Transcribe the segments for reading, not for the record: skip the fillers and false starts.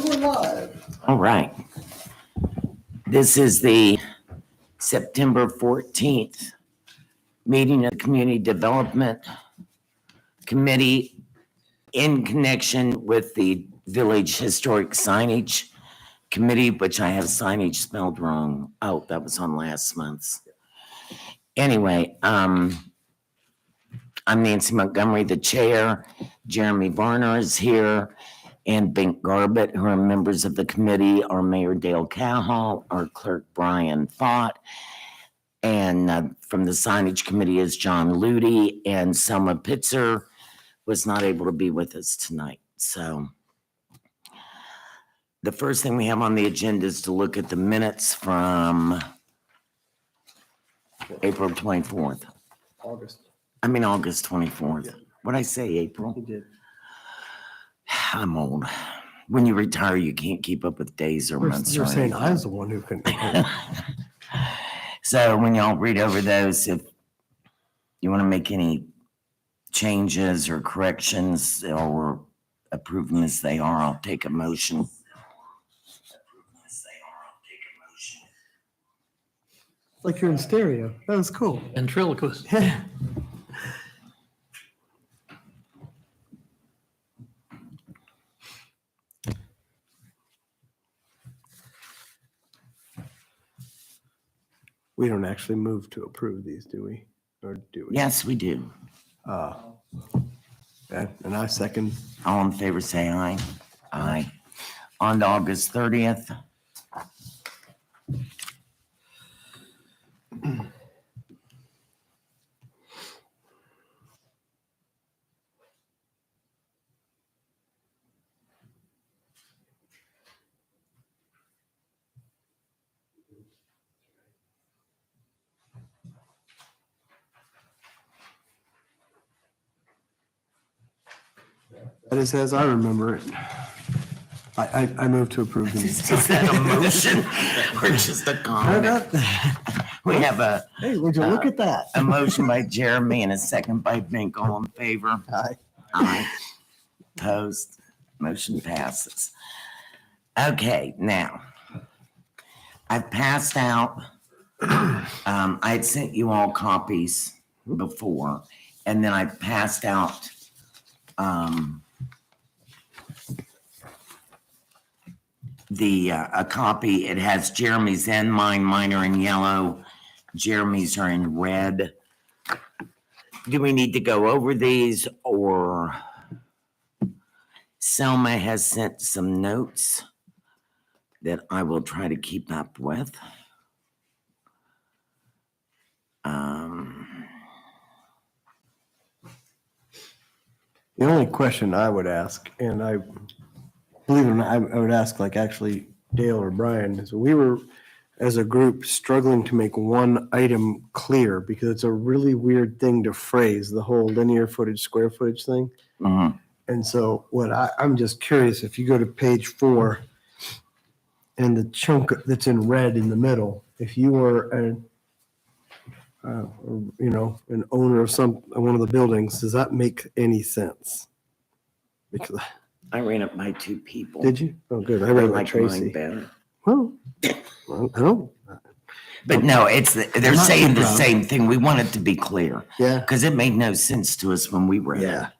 we're live. All right. This is the September 14th meeting of the Community Development Committee in connection with the Village Historic Signage Committee, which I have signage spelled wrong. Oh, that was on last month's. Anyway, I'm Nancy Montgomery, the chair. Jeremy Varner is here, and Bink Garbett, who are members of the committee, our Mayor Dale Cowhall, our clerk Brian Fott, and from the signage committee is John Ludy, and Selma Pitzer was not able to be with us tonight. So the first thing we have on the agenda is to look at the minutes from April 24th. August 24th. Yeah. What'd I say, April? You did. I'm old. When you retire, you can't keep up with days or months. You're or saying anything. I was the one who couldn't. So when y'all read over those, if you want to make any changes or corrections or approve them as they are, I'll take a motion. Like you're in stereo. That was cool. Ventriloquist. We don't actually move to approve these, do we? Or do we? Yes, we do. And I second. All in favor, say aye. Aye. On to August 30th. That is as I remember it. I move to approve these. Is that a motion or just a comment? We have a Hey, would you look at that? a motion by Jeremy and a second by Bink. All in favor? Aye. Aye. Opposed? Motion passes. Okay, now, I've passed out, I had sent you all copies before, and then I passed out a copy. It has Jeremy's and mine. Mine are in yellow. Jeremy's are in red. Do we need to go over these, or Selma has sent some notes that I will try to keep up with. The only question I would ask, and I believe it or not, I would ask like actually Dale or Brian, is we were as a group struggling to make one item clear because it's a really weird thing to phrase, the whole linear footage, square footage thing. Mhm. And so I'm just curious, if you go to page 4 and the chunk that's in red in the middle, if you were an owner of one of the buildings, does that make any sense? Because I ran it by two people. did you? Oh, good. I I read like like mine Tracy. better. Well, I don't. But no, they're Not saying your the problem. same thing. We want it to be clear Yeah. because it made no sense to us when we read Yeah. it.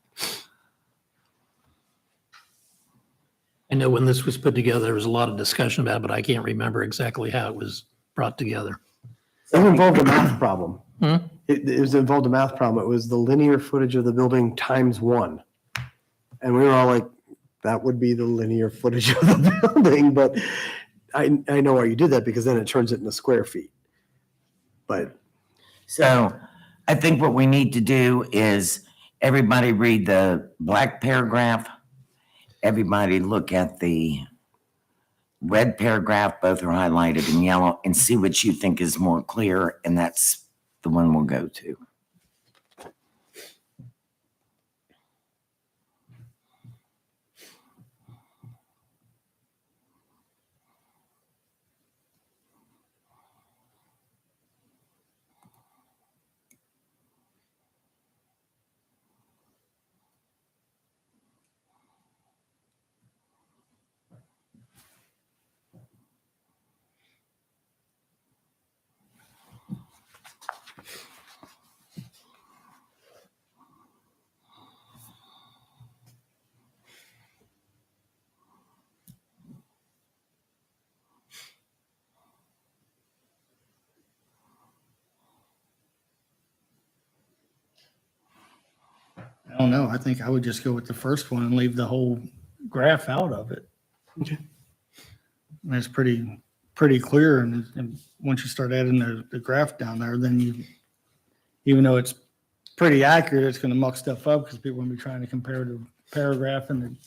I know when this was put together, there was a lot of discussion about it, but I can't remember exactly how it was brought together. It involved a math problem. Hmm? It was involved a math problem. It was the linear footage of the building times 1. And we were all like, that would be the linear footage of the building. But I know why you did that, because then it turns it into square feet. But So I think what we need to do is everybody read the black paragraph. Everybody look at the red paragraph. Both are highlighted in yellow, and see what you think is more clear. And that's the one we'll go to. don't know. I think I would just go with the first one and leave the whole graph out of it. Okay. And it's pretty clear. And once you start adding the graph down there, then even though it's pretty accurate, it's going to muck stuff up because people are going to be trying to compare the paragraph and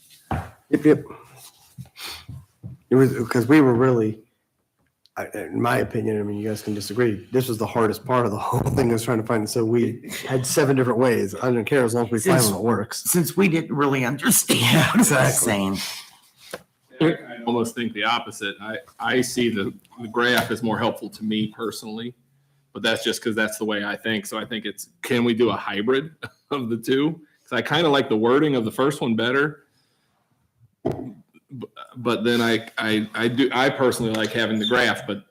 Yep. It was because we were really, in my opinion, I mean, you guys can disagree. This was the hardest part of the whole thing, was trying to find. So we had 7 different ways. I don't care as long as we find one that works. Since we didn't really understand what it was saying. I almost think the opposite. I see the graph as more helpful to me personally, but that's just because that's the way I think. So I think can we do a hybrid of the two? Because I kind of like the wording of the first one better. But then I personally like having the graph, but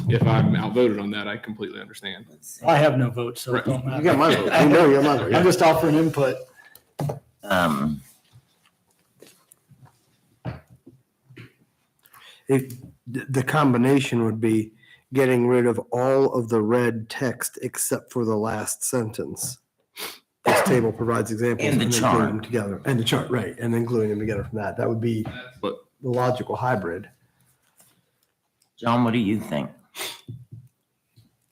if I'm outvoted on that, I completely understand. I have no vote, so it don't You matter. got my vote. You know you got my vote. I'm just offering input. The combination would be getting rid of all of the red text except for the last sentence. This table provides examples. And the then chart. gluing them together. And the chart, right. And then gluing them together from that. That would be But the logical hybrid. John, what do you think?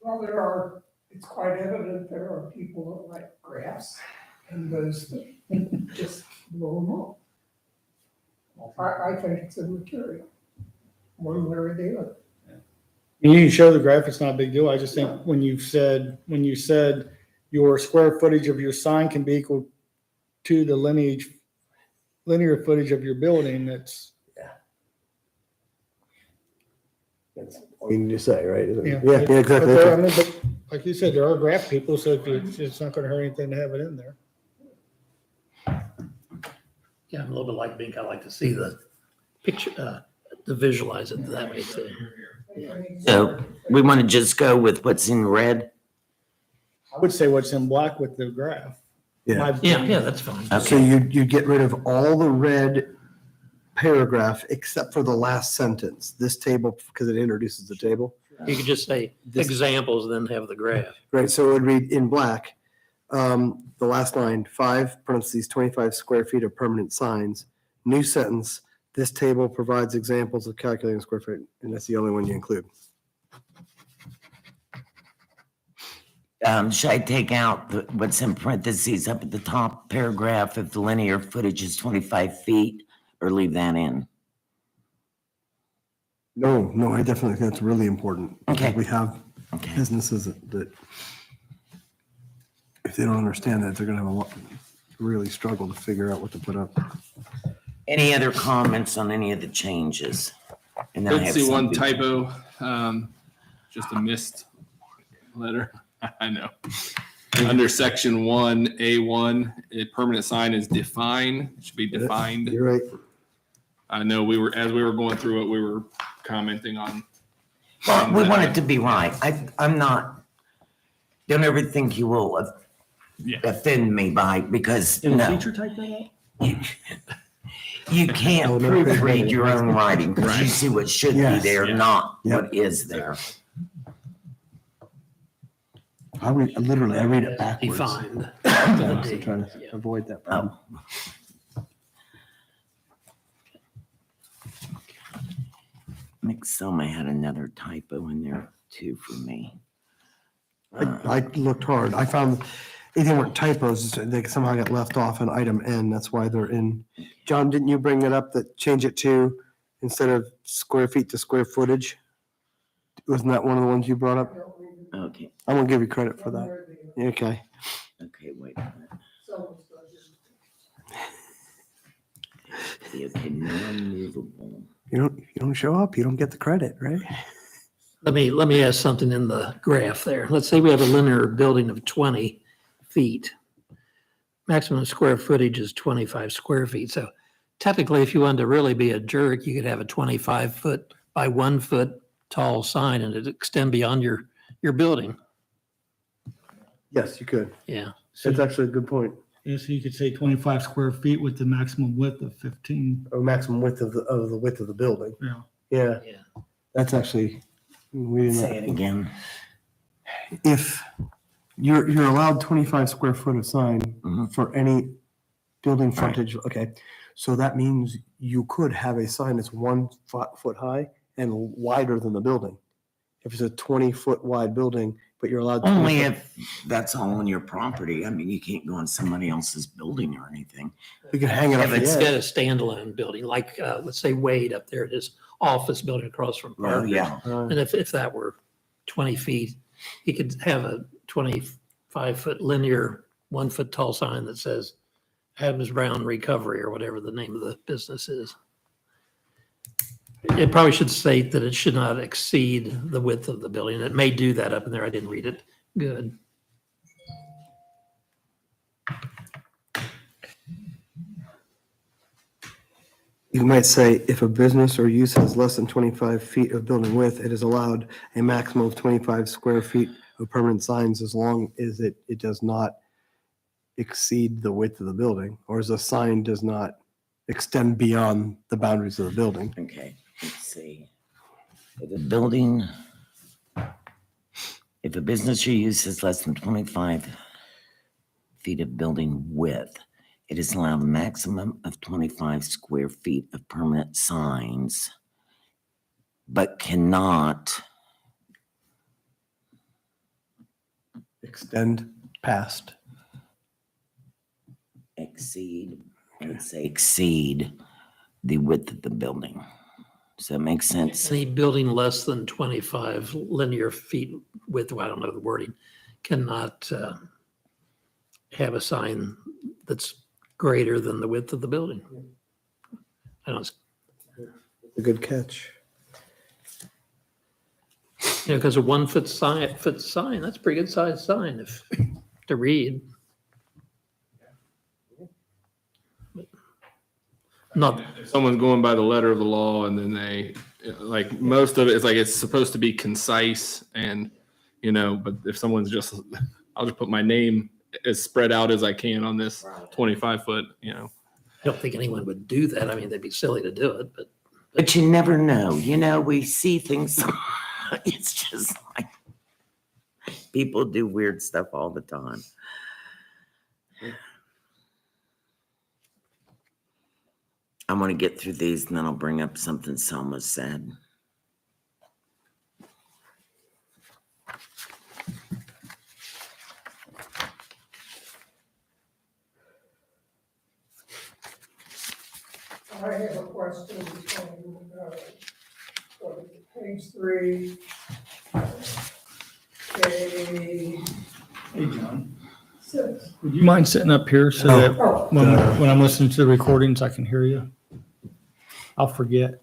Well, it's quite evident there are people that like graphs and those that just blow them up. I think it's a material, one way or the other. You can show the graph, it's not a big deal. I just think when you said your square footage of your sign can be equal to the linear footage of your building, that's, That's all you need to say, right? yeah. Yeah, But exactly. there- I mean, but like you said, there are graph people, so it's not gonna hurt anything to have it in there. Yeah, I'm a little bit like Bink. I like to see the picture, to visualize it that way too. So we want to just go with what's in red? I would say what's in black with the graph. Yeah. My Yeah, opinion. that's fine. So Okay. you get rid of all the red paragraph except for the last sentence. This table, because it introduces the table. You could just say This- examples, then have the graph. Right, so it would read in black, the last line, 5 parentheses, 25 square feet of permanent signs. New sentence, this table provides examples of calculating square feet, and that's the only one you include. Should I take out what's in parentheses up at the top paragraph if the linear footage is 25 feet, or leave that in? No, I definitely think that's really important. Okay. We have Okay. businesses that if they don't understand that, they're gonna have really struggle to figure out what to put up. Any other comments on any of the changes? And then I did have see one something- typo, just a missed letter. I know. Under section 1A1, a permanent sign is defined, it should be defined. You're right. I know as we were going through it, we were commenting on. Well, we want it to be right. I'm not, don't ever think you will Yeah. offend me because, Did the no. teacher type that out? You can't Oh, no, proofread your own writing because you Right. see what should be Yes. there, Yeah. not Yep. what is there. I read it backwards. Defined. I'm also trying to avoid that problem. Oh. Nick Selma had another typo in there too for me. I looked hard. I found anything weren't typos, they somehow got left off in item N. That's why they're in. John, didn't you bring it up that change it to, instead of square feet to square footage? Wasn't that one of the ones you brought up? Okay, I'm gonna give you credit for that. Okay. okay, wait a minute. Okay, non-movable. You don't show up, you don't get the credit, right? Let me ask something in the graph there. Let's say we have a linear building of 20 feet. Maximum square footage is 25 square feet. So technically, if you wanted to really be a jerk, you could have a 25-foot by 1 foot tall sign and it extend beyond your building. Yes, you could. Yeah. That's actually a good point. Yeah, so you could say 25 square feet with the maximum width of 15. Or maximum width of the width of the building. Yeah. Yeah, Yeah. that's actually, we Say it didn't, again. if you're allowed 25 square foot of sign Mhm. for any building Right. frontage. Okay. So that means you could have a sign that's 1 foot high and wider than the building. If it's a 20-foot wide building, but you're allowed. Only 20 if that's all on your property. I mean, you can't go on somebody else's building or anything. You can hang it off If the it's edge. Instead of standalone building, like, let's say Wade up there at his office building across from Well, Parker's. yeah. And if that were 20 feet, he could have a 25-foot linear, 1 foot tall sign that says Adams Brown Recovery or whatever the name of the business is. It probably should state that it should not exceed the width of the building. It may do that up in there. I didn't read it good. You might say if a business or use has less than 25 feet of building width, it is allowed a maximum of 25 square feet of permanent signs as long as it does not exceed the width of the building, or as the sign does not extend beyond the boundaries of the building. Okay, let's see. If a building, if a business or use is less than 25 feet of building width, it is allowed a maximum of 25 square feet of permanent signs, but cannot Extend past. exceed, let's say exceed the width of the building. Does that make sense? Any building less than 25 linear feet width, well, I don't know the wording, cannot have a sign that's greater than the width of the building. I don't, A good catch. because a 1 foot sign, that's a pretty good sized sign if, to read. Not, If someone's going by the letter of the law and then they, like, most of it is like, it's supposed to be concise and, but if someone's just, I'll just put my name as spread out as I can on this 25 foot, I don't think anyone would do that. I mean, they'd be silly to do it, but But you never know. We see things. It's just like people do weird stuff all the time. I want to get through these and then I'll bring up something Selma said. I have a question on page 3. Hey, John, 6. would you mind sitting up here so that Oh, when I'm listening to the recordings, I can hear you? I'll forget.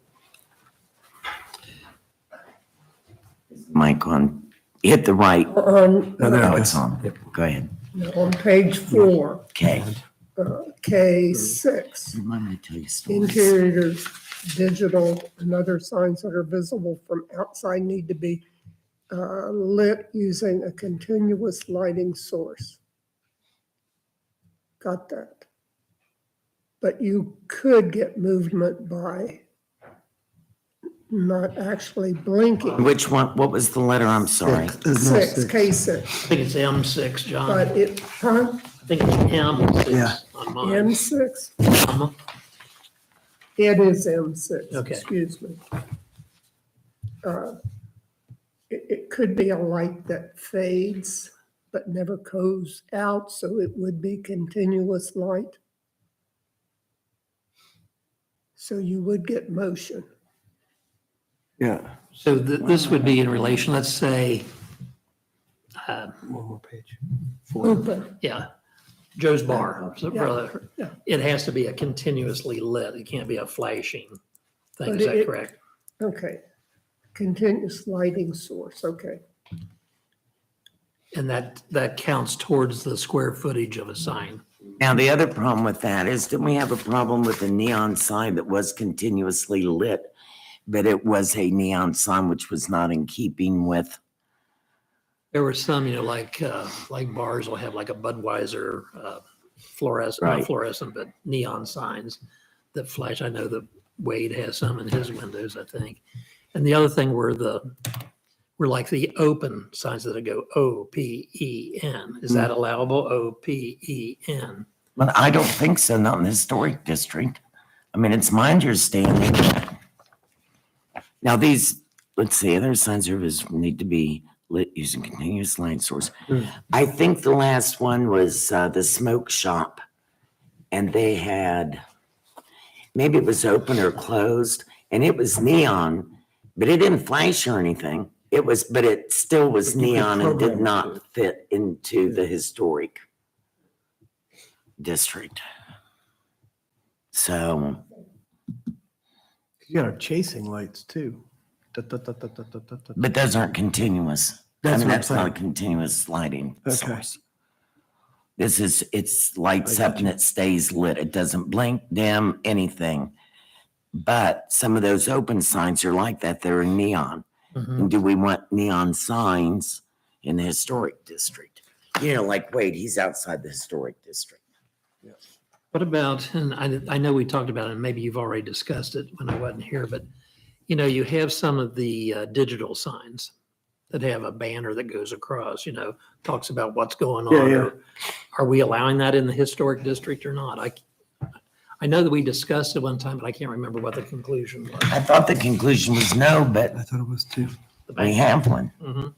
Mic on. Hit the right. on, Oh, it's on. Go ahead. on page 4, Okay. K6. Remind me to tell you stories. Interior, digital, and other signs that are visible from outside need to be lit using a continuous lighting source. Got that? But you could get movement by not actually blinking. Which one? What was the letter? I'm sorry. 6, K6, I think it's M6, John. but it, huh, I think it's M6 Yeah. on mine. M6? It is M6, Okay. excuse me. It could be a light that fades but never goes out, so it would be continuous light. So you would get motion. Yeah. So this would be in relation, let's say, One more page. Open, yeah, Joe's Bar. So, Yeah, yeah. it has to be a continuously lit. It can't be a flashing thing. But Is that it- correct? okay. Continuous lighting source, okay. And that counts towards the square footage of a sign. Now, the other problem with that is, didn't we have a problem with a neon sign that was continuously lit, but it was a neon sign which was not in keeping with? There were some, like bars will have like a Budweiser fluorescent, not Right. fluorescent, but neon signs that flash. I know that Wade has some in his windows, I think. And the other thing were were like the open signs that go OPEN. Is that allowable? OPEN. But I don't think so, not in the historic district. I mean, it's my understanding. Now these, let's see, other sign service need to be lit using continuous light source. I think the last one was the smoke shop. And they had, maybe it was open or closed, and it was neon, but it didn't flash or anything. It was, but it still was But you could neon and did program it not fit into the historic district. So, You got our chasing lights too. Da, da, da, da, da, da, da, da. but those aren't continuous. That's I mean, what I'm that's not a saying. continuous lighting Okay. source. This is, it's lights I up got and it stays lit. It doesn't blink, dim, anything. But some of those open signs are like that. They're neon. Mhm. And do we want neon signs in the historic district? You know, like Wade, he's outside the historic district. What about, and I know we talked about it, and maybe you've already discussed it when I wasn't here, but you have some of the digital signs that have a banner that goes across, talks about what's going on. Yeah. Are we allowing that in the historic district or not? I know that we discussed it one time, but I can't remember what the conclusion was. I thought the conclusion was no, but I thought it was too. we have one. Mhm.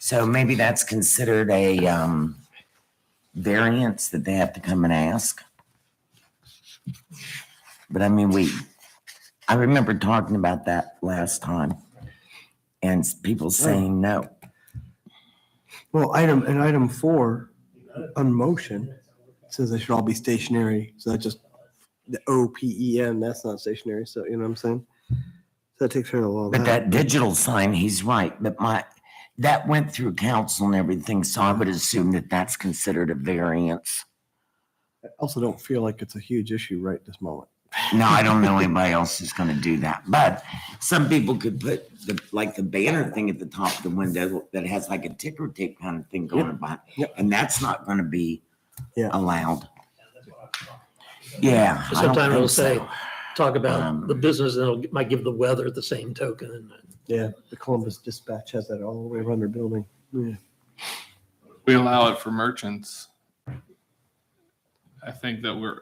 So maybe that's considered a variance that they have to come and ask. But I mean, I remember talking about that last time and people saying no. Well, item 4 on motion says they should all be stationary. So that just the OPEN, that's not stationary. So you know what I'm saying? So that takes care of all But that. that digital sign, he's right, but that went through council and everything, so I would assume that that's considered a variance. I also don't feel like it's a huge issue right this moment. No, I don't know anybody else who's gonna do that, but some people could put the banner thing at the top of the window that has like a ticker tape kind of thing going by, Yep. and that's not gonna be Yeah. allowed. Yeah. I don't Sometimes it'll think say, so. talk about the business, and it might give the weather at the same token. Yeah, the Columbus Dispatch has that all the way around their building. Yeah. We allow it for merchants. I think that we're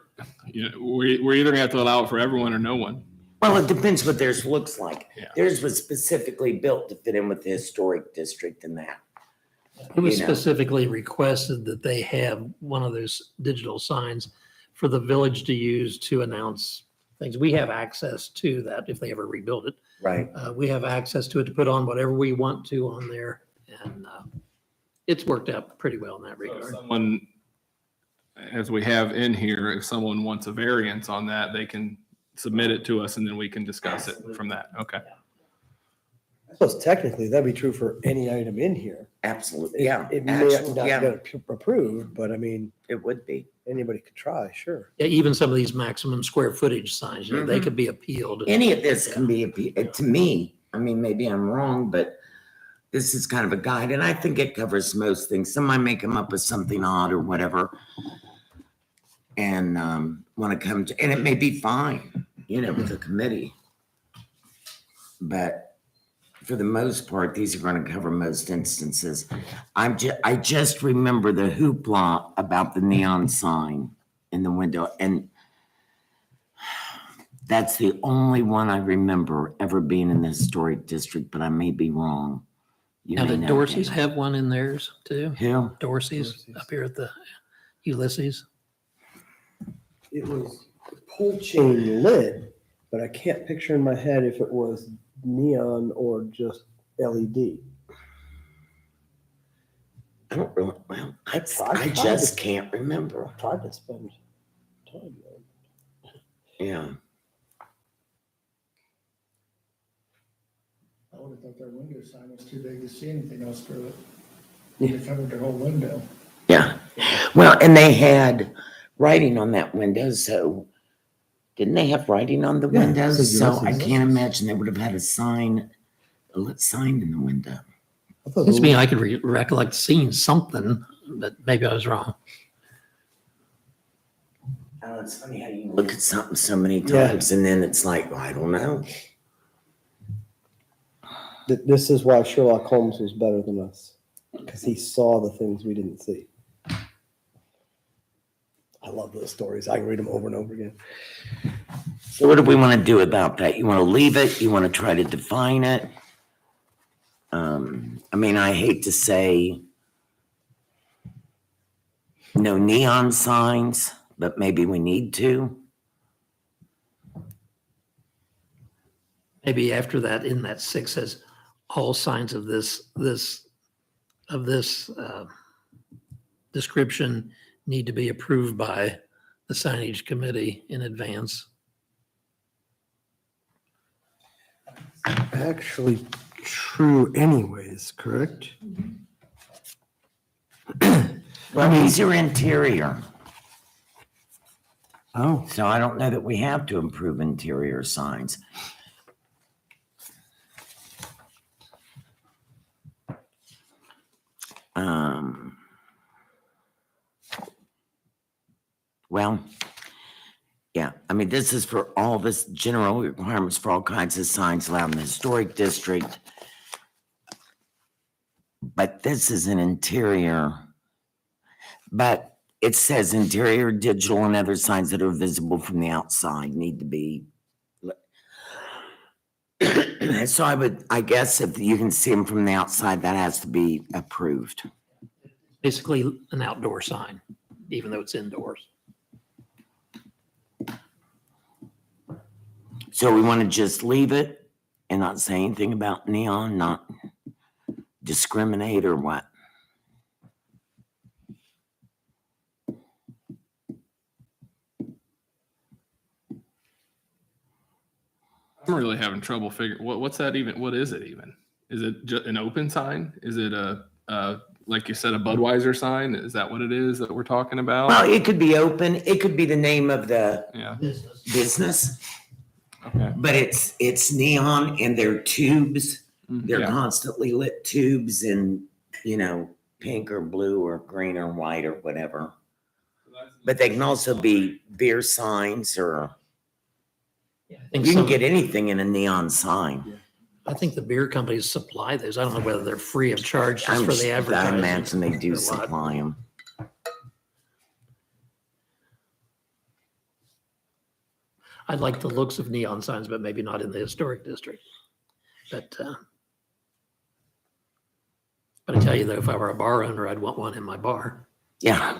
either gonna have to allow it for everyone or no one. Well, it depends what theirs looks like. Yeah. Theirs was specifically built to fit in with the historic district and that. It was You know. specifically requested that they have one of those digital signs for the village to use to announce things. We have access to that if they ever rebuild it. Right. We have access to it to put on whatever we want to on there. And it's worked out pretty well in that So if regard. someone, as we have in here, if someone wants a variance on that, they can submit it to us and then we can discuss it from that. Okay. I suppose technically that'd be true for any item in here. Absolutely. Yeah. It may Actually, not yeah, get approved, but I mean, it would be. anybody could try, sure. Yeah, even some of these maximum square footage signs, they Mhm. could be appealed. Any of this can be, to me, I mean, maybe I'm wrong, but this is kind of a guide, and I think it covers most things. Somebody may come up with something odd or whatever and want to come to, and it may be fine, with the committee. But for the most part, these are going to cover most instances. I just remember the hoopla about the neon sign in the window, and that's the only one I remember ever being in the historic district, but I may be wrong. You Now, may the know, Dorsey's Dana. have one in theirs too. Who? Dorsey's up here at the Ulysses. It was pull chain lit, but I can't picture in my head if it was neon or just LED. I don't really, well, I tried just to- can't remember. I tried to spend time there. Yeah. I would have thought their window sign was too big to see anything else through it. They covered their whole window. Yeah. Well, and they had writing on that window, so didn't they have writing on the Yeah, windows? so So I Ulysses. can't imagine they would have had a lit sign in the window. I thought Seems to the- me I could recollect seeing something, but maybe I was wrong. Oh, it's funny how you look at something so many Yeah. times and then it's like, well, I don't know. This is why Sherlock Holmes was better than us, because he saw the things we didn't see. I love those stories. I can read them over and over again. So what do we want to do about that? You want to leave it? You want to try to define it? I mean, I hate to say no neon signs, but maybe we need to. Maybe after that, in that 6 says, all signs of this description need to be approved by the signage committee in advance. Actually, true anyways, correct? Well, these are interior, Oh, so I don't know that we have to improve interior signs. Well, yeah, I mean, this is for all this general requirements for all kinds of signs allowed in the historic district. But this is an interior, but it says interior, digital, and other signs that are visible from the outside need to be. So I guess if you can see them from the outside, that has to be approved. Basically an outdoor sign, even though it's indoors. So we want to just leave it and not say anything about neon, not discriminate or what? I'm really having trouble figuring what's that even? What is it even? Is it just an open sign? Is it a like you said, a Budweiser sign? Is that what it is that we're talking about? Well, it could be open. It could be the name of the Yeah. business, Okay. but it's neon and they're tubes. They're Yeah. constantly lit tubes in, pink or blue or green or white or whatever. But they can also be beer signs or I think you can get anything in a neon sign. I think the beer companies supply those. I don't know whether they're free of charge just for the I advertising. imagine they do A lot. supply them. I like the looks of neon signs, but maybe not in the historic district. But I tell you though, if I were a bar owner, I'd want one in my bar. Yeah.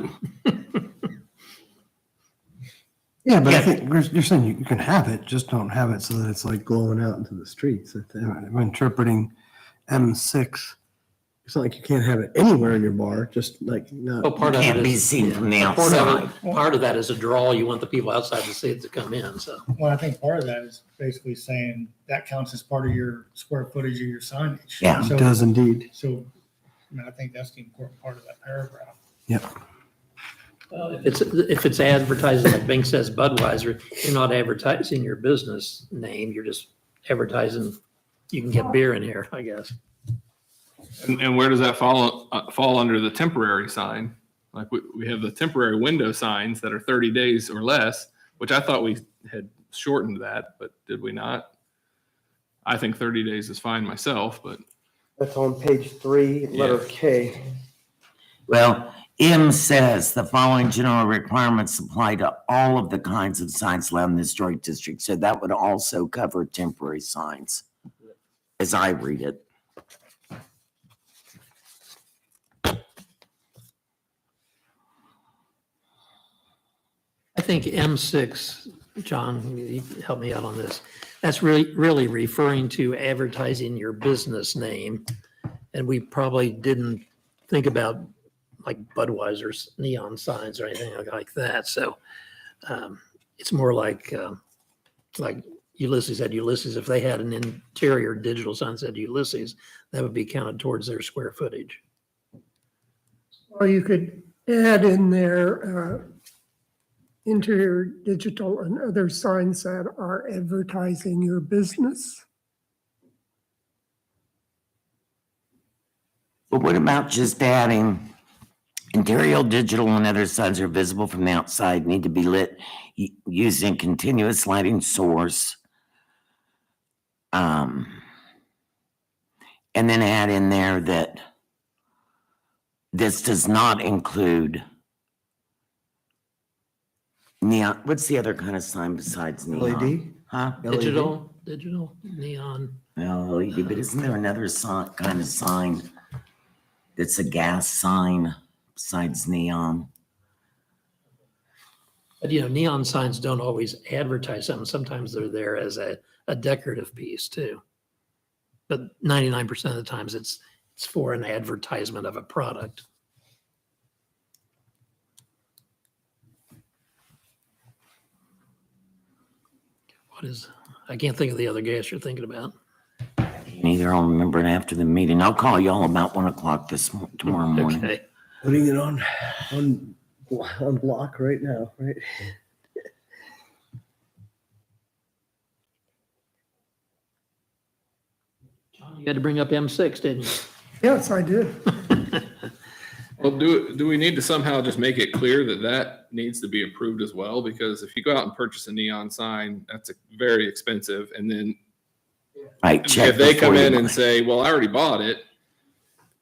yeah, but Yeah. I think you're saying you can have it, just don't have it so that it's like glowing out into the streets. I'm interpreting M6. It's not like you can't have it anywhere in your bar, just like not. Well, part of Can't it be is, seen from the part outside. of it, part of that is a draw. You want the people outside to see it to come in, so. Well, I think part of that is basically saying that counts as part of your square footage of your signage. Yeah. It So, does indeed. so, I think that's the important part of that paragraph. Yep. Well, if it's advertising, like Bing says Budweiser, you're not advertising your business name, you're just advertising, you can get beer in here, I guess. And where does that fall under the temporary sign? Like we have the temporary window signs that are 30 days or less, which I thought we had shortened that, but did we not? I think 30 days is fine myself, but That's on page 3, letter Yeah. K. Well, M says the following general requirements apply to all of the kinds of signs allowed in the historic district. So that would also cover temporary signs, as I read it. I think M6, John, you help me out on this. That's really referring to advertising your business name. And we probably didn't think about like Budweiser's neon signs or anything like that. So it's more like Ulysses had Ulysses. If they had an interior digital sign that said Ulysses, that would be counted towards their square footage. Or you could add in there interior digital and other signs that are advertising your business. But what about just adding interior digital and other signs are visible from the outside need to be lit using continuous lighting source. And then add in there that this does not include neon. What's the other kind of sign besides neon? LED? Huh? Digital, neon. Well, LED, but isn't there another kind of sign that's a gas sign besides neon? But neon signs don't always advertise something. Sometimes they're there as a decorative piece too. But 99% of the times it's for an advertisement of a product. I can't think of the other gas you're thinking about. Neither. I'll remember it after the meeting. I'll call y'all about 1 o'clock tomorrow morning. Okay. Putting it on block right now, right? John, you had to bring up M6, didn't you? Yes, I did. Well, do we need to somehow just make it clear that that needs to be approved as well? Because if you go out and purchase a neon sign, that's very expensive. And then Right. Check if they come before in you and buy. say, well, I already bought it,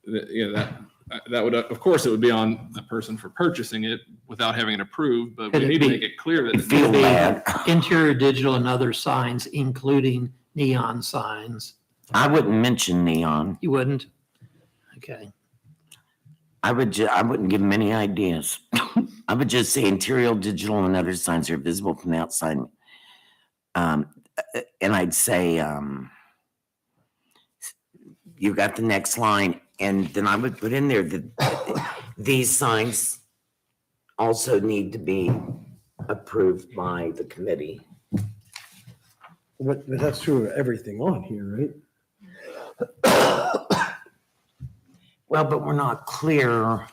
that would, of course, it would be on the person for purchasing it without having it approved, but we Could it need to be- make it clear that. I feel bad. Interior digital and other signs, including neon signs. I wouldn't mention neon. You wouldn't? Okay. I wouldn't give them any ideas. I would just say interior, digital, and other signs are visible from the outside. And I'd say, you got the next line, and then I would put in there that these signs also need to be approved by the committee. But that's true of everything on here, right? Well, but we're not clear.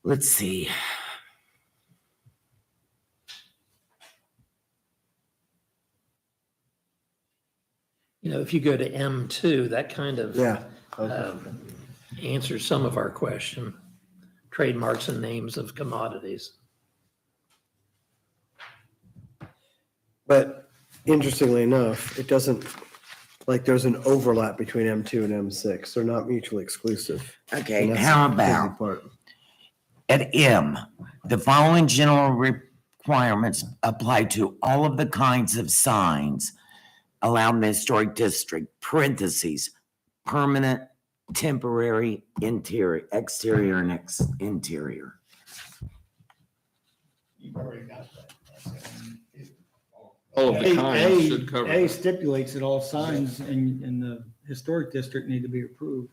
Let's see. If you go to M2, that kind of Yeah. answers some of our question. Trademarks and names of commodities. But interestingly enough, it doesn't, like there's an overlap between M2 and M6. They're not mutually exclusive. Okay, And that's how the crazy about part. at M, the following general requirements apply to all of the kinds of signs allowed in the historic district, parentheses, permanent, temporary, interior, exterior, and interior. You've already got that. All of the kinds should cover. A stipulates that all signs in the historic district need to be approved.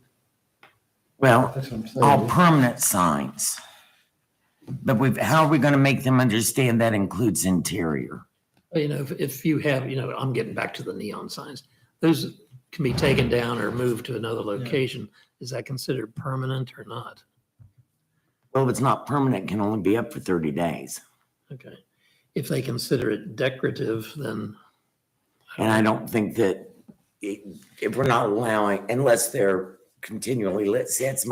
Well, That's what I'm all saying. permanent signs. But how are we going to make them understand that includes interior? If you have, I'm getting back to the neon signs. Those can be taken down or moved to another location. Is that considered permanent or not? Well, if it's not permanent, it can only be up for 30 days. Okay. If they consider it decorative, then. And I don't think that if we're not allowing, unless they're continually lit, see, that's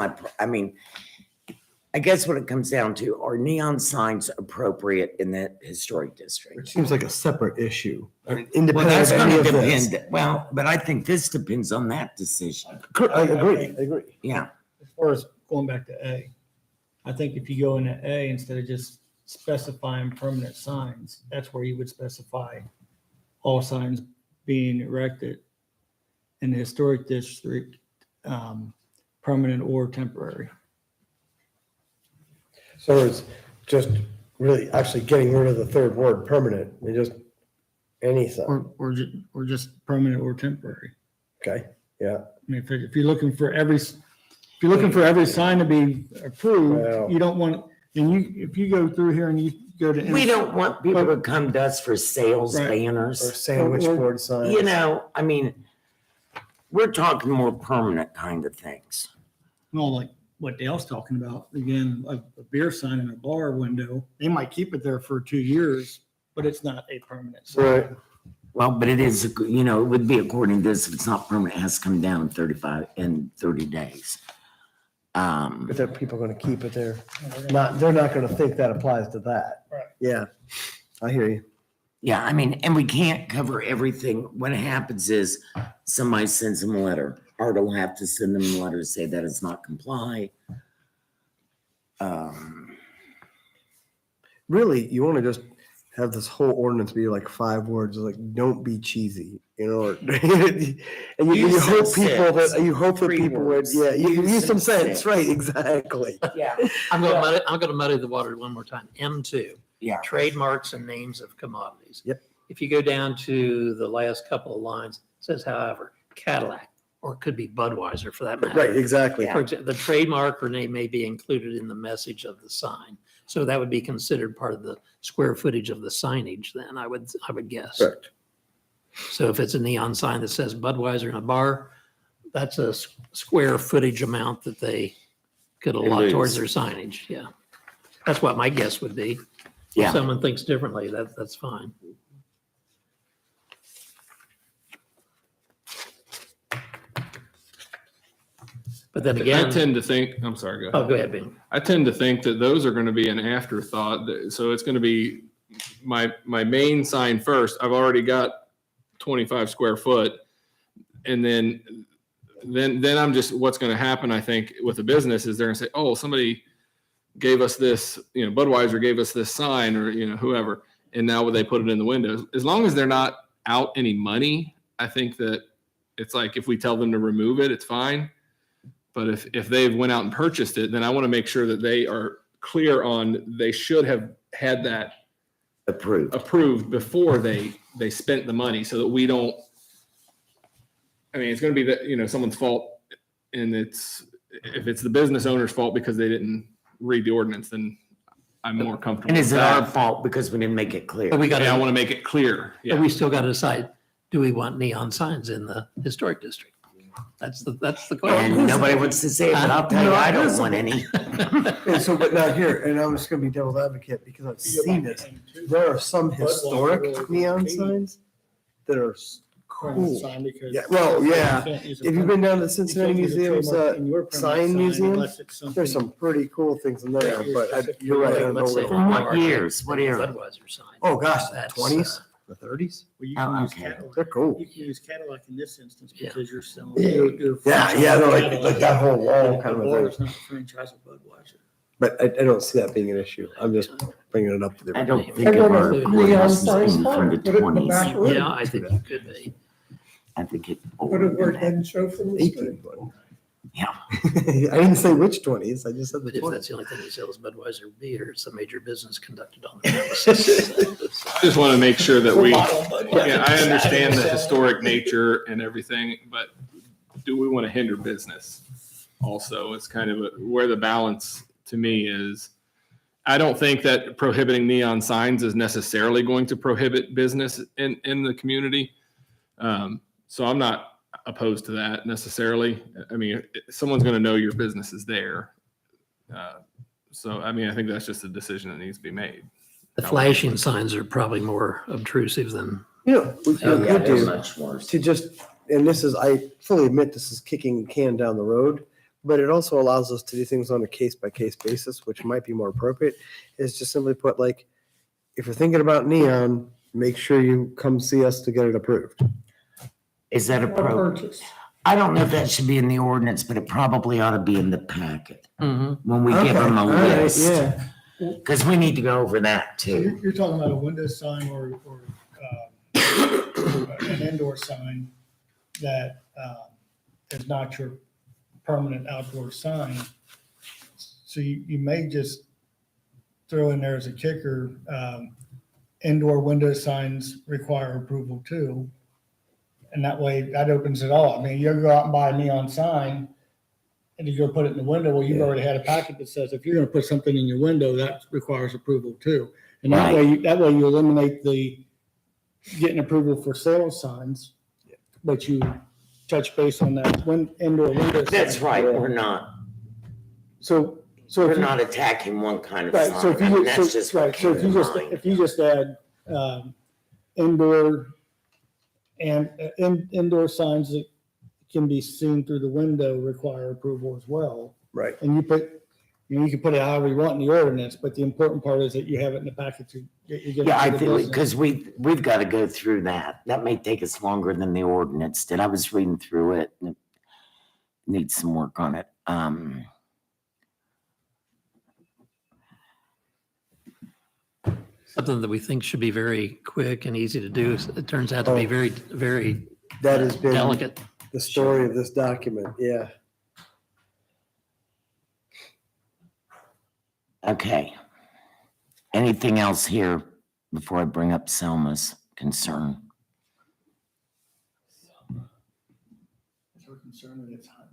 I guess what it comes down to, are neon signs appropriate in that historic district? It seems like a separate issue. I mean, Well, independent that's of going any to of this. depend. Well, but I think this depends on that decision. I agree. Yeah. As far as going back to A, I think if you go into A, instead of just specifying permanent signs, that's where you would specify all signs being erected in the historic district, permanent or temporary. So it's just really actually getting rid of the third word, permanent, and just anything. Or just permanent or temporary. Okay, yeah. I mean, if you're looking for every sign to be approved, Well- you don't want, if you go through here and you go to. We don't want people to come to us for sales Right. Or banners. sandwich Or- board signs. We're talking more permanent kind of things. Well, like what Dale's talking about, again, a beer sign in a bar window, they might keep it there for 2 years, but it's not a permanent sign. Right. Well, but it is, it would be according to this, if it's not permanent, it has to come down in 30 days. But that people are gonna keep it there. They're not gonna think that applies to that. Right. Yeah, I hear you. Yeah, and we can't cover everything. What happens is somebody sends them a letter. Art will have to send them a letter to say that it's not comply. Really, you want to just have this whole ordinance be like 5 words, like don't be cheesy, you know, or, and you Use hope some people sense. that, you hope that 3 people would, words. yeah, you Use use some some sense, sense. right, exactly. Yeah. I'm gonna muddy the water one more time. M2. Yeah. Trademarks and names of commodities. Yep. If you go down to the last couple of lines, it says however, Cadillac, or it could be Budweiser for that matter. Right, exactly. Yeah. For example, the trademark or name may be included in the message of the sign. So that would be considered part of the square footage of the signage then, I would guess. Correct. So if it's a neon sign that says Budweiser in a bar, that's a square footage amount that they could allot lose. towards their signage, yeah. That's what my guess would be. Yeah. If someone thinks differently, that's fine. But then I again, tend to think, I'm sorry, go ahead. oh, go ahead, Ben. I tend to think that those are going to be an afterthought. So it's going to be my main sign first. I've already got 25 square foot. And then I'm just, what's going to happen, I think, with a business is they're going to say, oh, somebody gave us this, Budweiser gave us this sign or, whoever. And now would they put it in the windows? As long as they're not out any money, I think that it's like, if we tell them to remove it, it's fine. But if they've went out and purchased it, then I want to make sure that they are clear on, they should have had that approved before they spent the money so that we don't, it's going to be that, someone's fault. And if it's the business owner's fault because they didn't read the ordinance, then I'm more comfortable. And is with it our that. fault because we didn't make it clear? But we got Yeah, I to, want to make it clear. but Yeah. we still got to decide, do we want neon signs in the historic district? That's the And question. nobody wants to say it, but I'll tell you, No, I don't listen. want any. And so, but now here, and I'm just gonna be devil's advocate because I've seen this. There are some historic neon signs that are cool. Yeah, well, yeah. If you've been down to the Cincinnati Museum's sign museum, there's some pretty cool things in there, but you're right. I don't know Let's say where- From what Walmart years? What era? Budweiser sign. Oh, gosh, the That's, 20s, the 30s? Well, you Oh, can use okay. Cadillac. They're cool. You can use Cadillac in this instance Yeah. because you're selling. Yeah, they're like that whole wall kind of a thing. It's not a franchise of Budweiser. But I don't see that being an issue. I'm just bringing it up to I the. don't think I of got our a neon ordinance sign being sign, from the put it in the 20s. back room. Yeah, I think it could be. I think it. Put it where it doesn't show from the street. 18. Yeah. I didn't say which 20s. I just said the But if 20s. that's the only thing he sells Budweiser beer, it's a major business conducted on the premises. I just want to make sure that we, Budweiser. yeah, I understand the historic nature and everything, but do we want to hinder business? Also, it's kind of where the balance to me is. I don't think that prohibiting neon signs is necessarily going to prohibit business in the community. So I'm not opposed to that necessarily. Someone's going to know your business is there. So, I think that's just a decision that needs to be made. The flashing signs are probably more obtrusive than, We Oh, could yeah, they're do much worse. to just, and this is, I fully admit this is kicking the can down the road, but it also allows us to do things on a case-by-case basis, which might be more appropriate, is just simply put like, if you're thinking about neon, make sure you come see us to get it approved. Is that Or appropriate? purchase. I don't know if that should be in the ordinance, but it probably ought to be in the packet when we give Okay, them a all right, list. Yeah, Because we need to go over that So too. you're talking about a window sign or an indoor sign that is not your permanent outdoor sign. So you may just throw in there as a kicker, indoor window signs require approval too. And that way, that opens it all. You go out and buy a neon sign and you go put it in the window, well, you've already had a packet that says if you're gonna put something in your window, that requires approval too. And that way, you eliminate the getting approval for sales signs, but you touch base on that indoor window. That's sign. right, we're not, So we're if you, not attacking one kind of right, so sign. if you, That's just what so came to mind. if you just add, indoor and indoor signs that can be seen through the window require approval as well. right. And you put You can put it however you want in the ordinance, but the important part is that you have it in the package. Yeah, I think, because we've got to go through that. That may take us longer than the ordinance did. I was reading through it and it needs some work on it. Something that we think should be very quick and easy to do. It turns out to be very, very That has been delicate. the story of this document, yeah. Okay. Anything else here before I bring up Selma's concern? We're concerned that it's hot.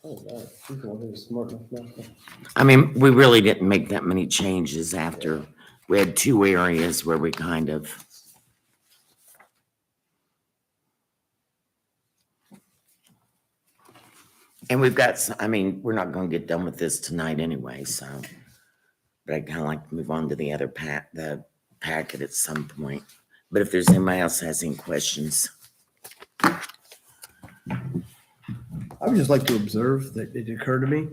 Oh, God, she's the one who's smart enough not to- I mean, we really didn't make that many changes after we had two areas where we kind of. And we've got, I mean, we're not going to get done with this tonight anyway, so. But I'd kind of like to move on to the other the packet at some point. But if there's anybody else has any questions. I would just like to observe that it occurred to me,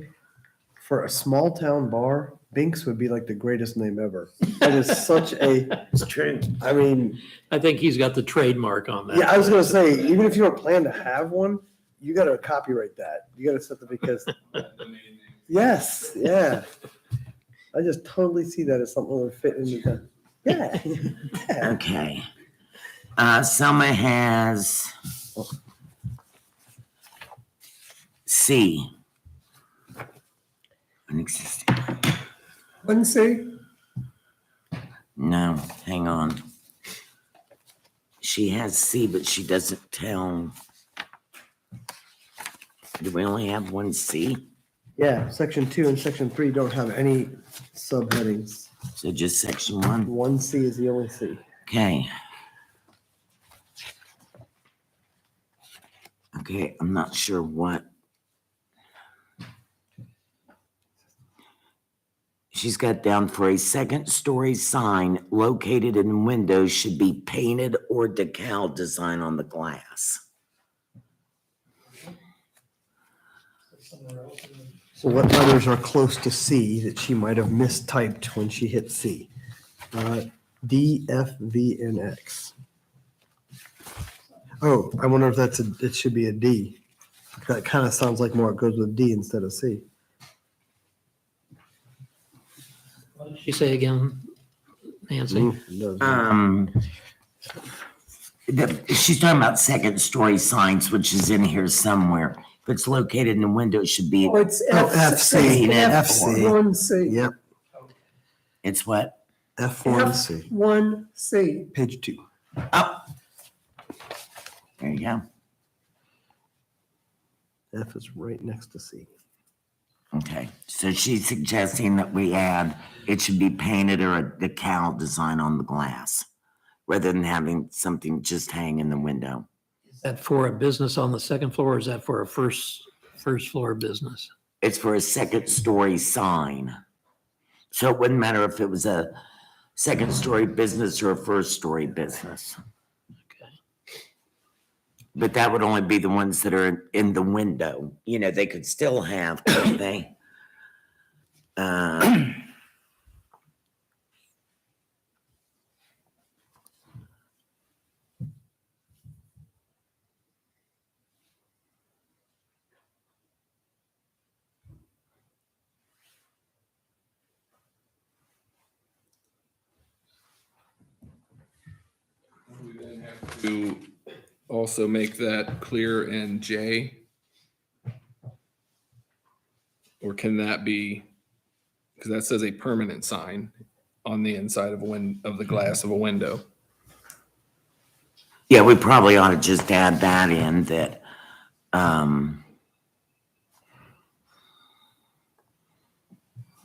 for a small town bar, Binks would be like the greatest name ever. That is such a, It's true. I mean, I think he's got the trademark on that. yeah, I was gonna say, even if you don't plan to have one, you gotta copyright that. You gotta set the, because, yes, yeah. I just totally see that as something that would fit into the, yeah. Yeah. Okay. Selma has C. An existing. 1C, No, hang on. She has C, but she doesn't tell. Do we only have one C? Yeah, section 2 and section 3 don't have any subheadings. So just section 1? 1C is the only C. Okay. Okay, I'm not sure what. She's got down for a second-story sign located in windows should be painted or decal design on the glass. So what letters are close to C that she might have mistyped when she hit C? D, F, V, and X. Oh, I wonder if it should be a D. That kind of sounds like more it goes with D instead of C. What did she say again, Nancy? It does. She's talking about second-story signs, which is in here somewhere. If it's located in the window, it should be, oh, it's Oh, FC, FC. 1C. Yep, it's what? F1C, F1C. page 2. Oh. There you go. F is right next to C. Okay, so she's suggesting that we add, it should be painted or a decal design on the glass, rather than having something just hang in the window. Is that for a business on the second floor, or is that for a first floor business? It's for a second-story sign. So it wouldn't matter if it was a second-story business or a first-story business. Okay. But that would only be the ones that are in the window. You know, they could still have, couldn't they? To also make that clear in J? Or can that be, because that says a permanent sign on the inside of of the glass of a window. Yeah, we probably ought to just add that in that,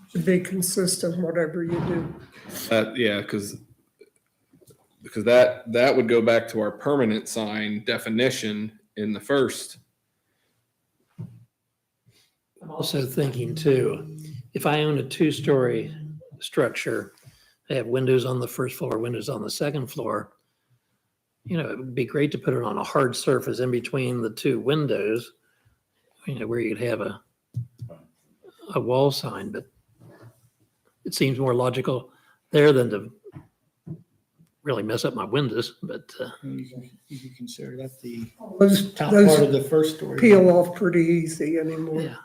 Should be consistent, whatever you do. Yeah, because that would go back to our permanent sign definition in the first. I'm also thinking too, if I own a 2-story structure, I have windows on the first floor, windows on the second floor. you know, it would be great to put it on a hard surface in between the two windows, you know, where you'd have a wall sign, but it seems more logical there than to really mess up my windows, but, You can consider that the Those, top part of those the first story. peel off pretty easy anymore. yeah.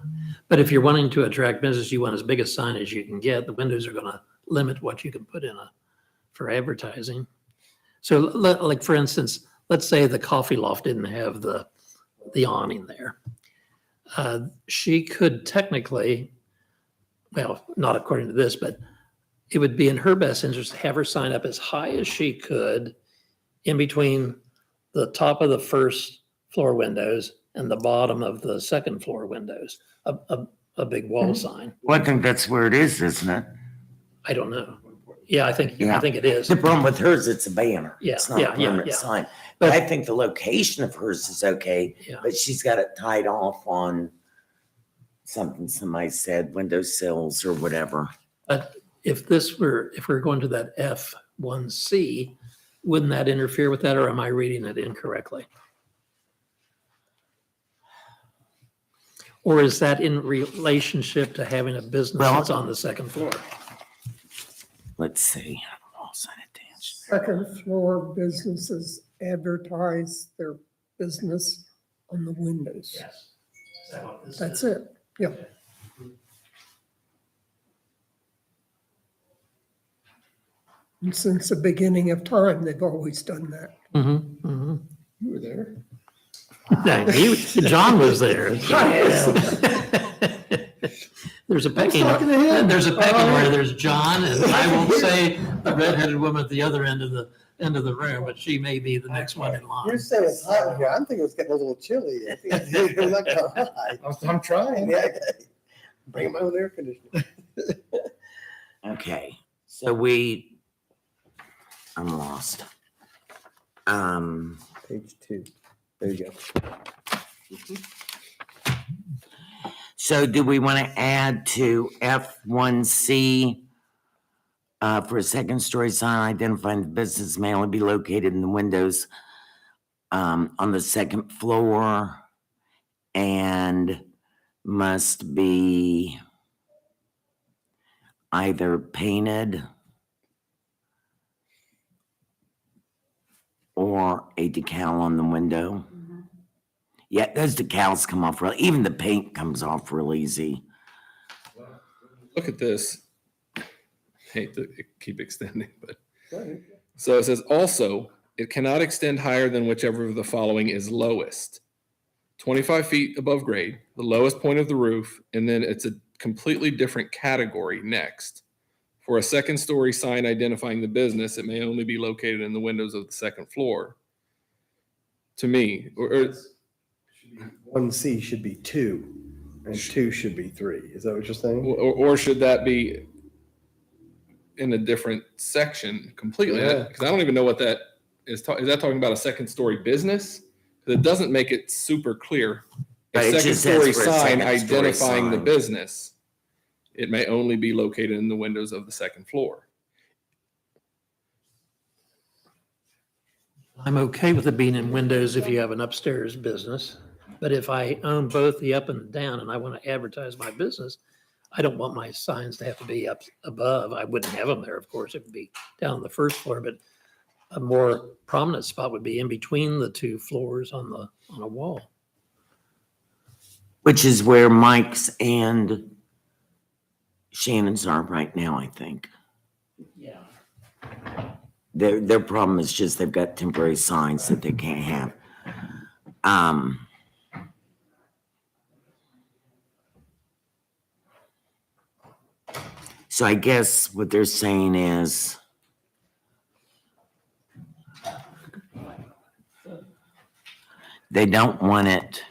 But if you're wanting to attract business, you want as big a sign as you can get. The windows are gonna limit what you can put in for advertising. So like, for instance, let's say the coffee loft didn't have the awning there. She could technically, well, not according to this, but it would be in her best interest to have her sign up as high as she could in between the top of the first floor windows and the bottom of the second floor windows, a big wall sign. Well, I think that's where it is, isn't it? I don't know. Yeah, I think Yeah. it is. The problem with hers, it's a banner. Yeah, It's not yeah, a yeah, permanent yeah. sign. But But- I think the location of hers is okay, Yeah. but she's got it tied off on something somebody said, windowsills or whatever. But if we're going to that F1C, wouldn't that interfere with that, or am I reading it incorrectly? Or is that in relationship to having a business Well- that's on the second floor? Let's see. Wall sign attached. Second floor businesses advertise their business on the windows. Yes. Is that what this That's is? it, yeah. And since the beginning of time, they've always done that. Mm-hmm, mm-hmm. You were there. John was there. There's a pecking, talking to him. there's a pecking order. There's John, and I won't say the redheaded woman at the other end of the room, but she may be the next one in line. You're saying it's hot here. I'm thinking it's getting a little chilly. I think it's not gonna hot. I'm trying. Yeah, bring my own air conditioner. Okay, so I'm lost. Page 2. There you go. So do we want to add to F1C for a second story sign identifying the business may only be located in the windows on the second floor and must be either painted or a decal on the window? Yeah, those decals come off real, even the paint comes off real easy. Look at this. Hate to keep extending, but so it says also, it cannot extend higher than whichever of the following is lowest. 25 feet above grade, the lowest point of the roof, and then it's a completely different category next. For a second story sign identifying the business, it may only be located in the windows of the second floor. To me, or 1C should be 2, and 2 should be 3. Is that what you're saying? or should that be in a different section completely? Yeah. Because I don't even know what that is. Is that talking about a second story business? Because it doesn't make it super clear. A Right, it second just says story for a sign second story identifying the sign. business, it may only be located in the windows of the second floor. I'm okay with it being in windows if you have an upstairs business. But if I own both the up and the down and I want to advertise my business, I don't want my signs to have to be up above. I wouldn't have them there, of course. It would be down on the first floor, but a more prominent spot would be in between the two floors on a wall. Which is where Mike's and Shannon's are right now, I think. Yeah. Their problem is just they've got temporary signs that they can't have. So I guess what they're saying is they don't want it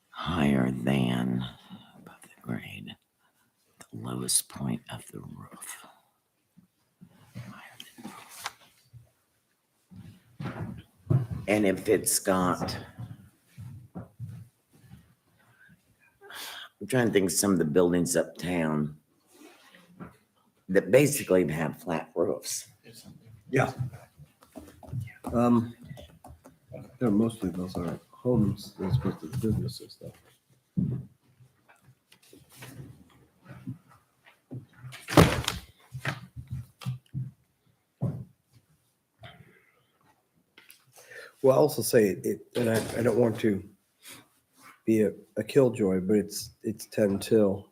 higher than above the grade, the lowest point of the roof. And if it's got I'm trying to think of some of the buildings uptown that basically have flat roofs. Yeah, mostly those are homes as opposed to businesses though. Well, I'll also say it, and I don't want to be a killjoy, but it's 10 till.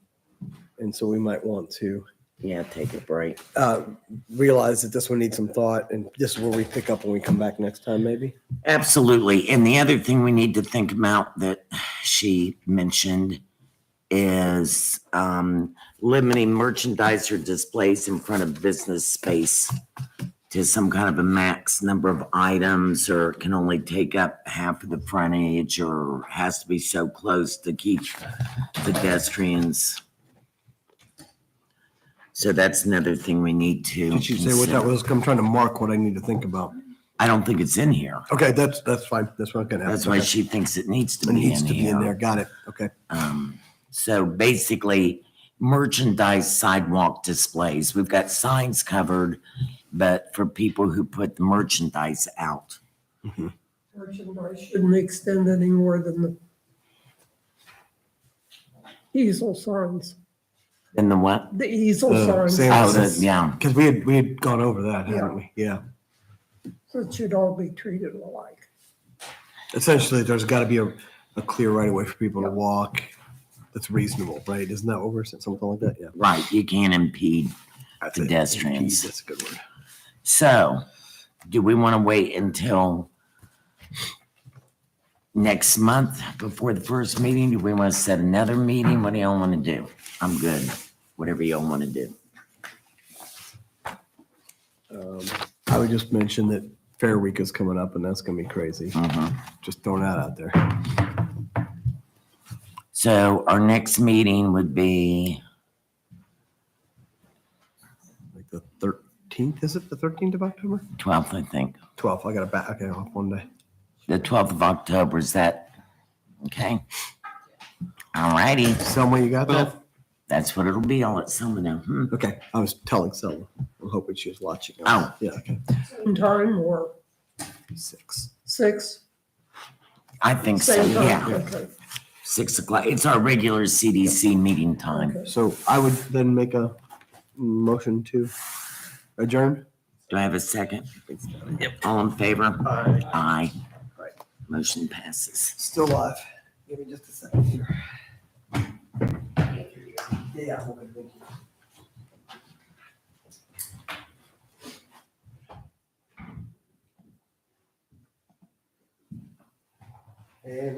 And so we might want to Yeah, take a break. realize that this one needs some thought, and this is where we pick up when we come back next time, maybe. Absolutely. And the other thing we need to think about that she mentioned is limiting merchandise or displays in front of business space to some kind of a max number of items, or can only take up half of the frontage, or has to be so close to keep pedestrians. So that's another thing we need to Did you say what that consider. was? I'm trying to mark what I need to think about. I don't think it's in here. Okay, that's fine. That's what I'm gonna have. That's why she thinks it needs to It be needs in to be in there. here. Got it. Okay. So basically, merchandise sidewalk displays. We've got signs covered, but for people who put the merchandise out. Merchandise shouldn't extend any more than the easel signs, And the what? the easel signs. same- Oh, yeah. Because we had gone over that, hadn't we? Yeah. So it should all be treated alike. Essentially, there's got to be a clear right of way for people to walk. That's reasonable, right? Isn't that what we're saying? Something like that? Yeah. Right, you can't impede. That's it. Pedestrians. That's a good word. So, do we want to wait until next month before the first meeting? Do we want to set another meeting? What do y'all want to do? I'm good, whatever y'all want to do. I would just mention that Fair Week is coming up, and that's going to be crazy. Just throwing that out there. So our next meeting would be, Like the 13th, is it the 13th of October? 12th, I think. 12th. I got to back. Okay, off one day. The 12th of October, is that, okay? All righty, Selma, you got that? that's what it'll be. I'll let someone know. Okay, I was telling Selma. I'm hoping she was watching. Oh. Yeah, okay. Same time or 6. 6? I think so, Same time, yeah. okay. 6 o'clock. It's our regular CDC meeting time. Okay. So I would then make a motion to adjourn. Do I have a second? Yep. All in favor? Aye. Aye. Right. Motion passes. Still live. Give me just a second here. Yeah, okay, thank you. And